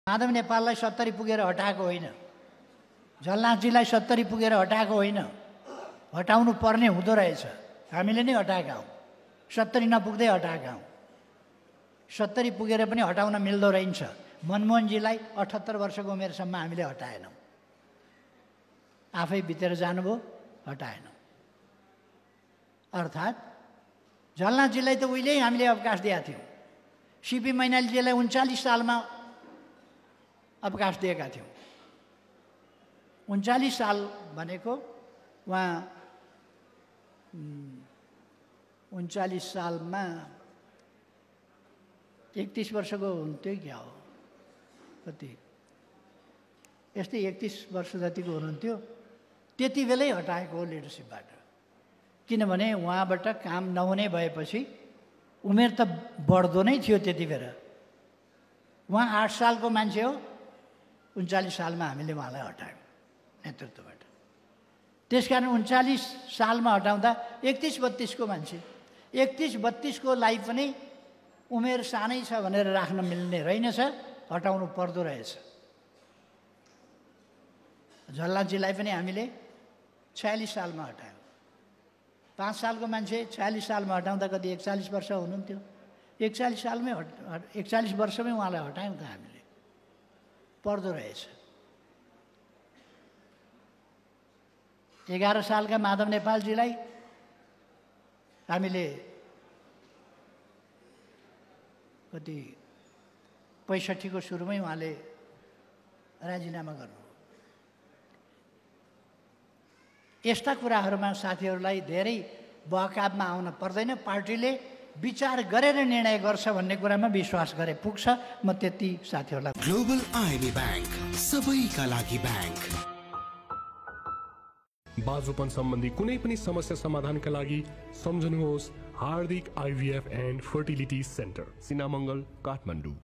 माधव नेपाललाई 70 पुगेर हटाएको होइन, झलनाथजीलाई 70 पुगेर हटाएको होइन, हटाउनु पर्ने हुँदो रहेछ। हामीले नै हटाएका हौँ, 70 नपुग्दै हटाएका हौँ। 70 पुगेर पनि हटाउन मिल्दो रहन्छ। मनमोहनजीलाई 78 वर्षको उमेरसम्म हामीले हटाएनौँ, आफै बितेर जानुभयो, हटाएनौँ। अर्थात् झलनाथजीलाई त उहिल्यै हामीले अवकाश दिएका थियौँ। सिपी मैनालीजीलाई 39 सालमा अवकाश दिएका थियौँ। 39 साल भनेको उहाँ 39 सालमा 31 वर्षको हुन्थ्यो क्या हो, कति यस्तै 31 वर्ष जतिको हुनुहुन्थ्यो। त्यति बेलै हटाएको हो लिडरसिपबाट। किनभने उहाँबाट काम नहुने भएपछि उमेर त बढ्दो नै थियो त्यति बेला। उहाँ 8 सालको मान्छे हो, 39 सालमा हामीले उहाँलाई हटायौँ नेतृत्वबाट। त्यसकारण 39 सालमा हटाउँदा 31-32 को मान्छे, 31-32 को लाई पनि उमेर सानै छ भनेर राख्न मिल्ने रहेनछ, हटाउनु पर्दो रहेछ। झलनाथजीलाई पनि हामीले 46 सालमा हटायौँ। 5 सालको मान्छे 46 सालमा हटाउँदा कति 41 वर्ष हुनुहुन्थ्यो। 41 सालमै 41 वर्षमै उहाँलाई हटायौँ त हामीले, पर्दो रहेछ। 11 सालका माधव नेपालजीलाई हामीले कति 65 को सुरुमै उहाँले राजीनामा गर्नु। यस्ता कुराहरूमा साथीहरूलाई धेरै बहकावमा आउन पर्दैन। पार्टीले विचार गरेर निर्णय गर्छ भन्ने कुरामा विश्वास गरे पुग्छ। म त्यति साथीहरूलाई। ग्लोबल आईएमई बैंक, सबैका लागि बैंक। बाजुपन सम्बन्धी कुनै पनि समस्या समाधानका लागि सम्झनुहोस् हार्दिक IVF and fertility centre, Sinamangal, Kathmandu.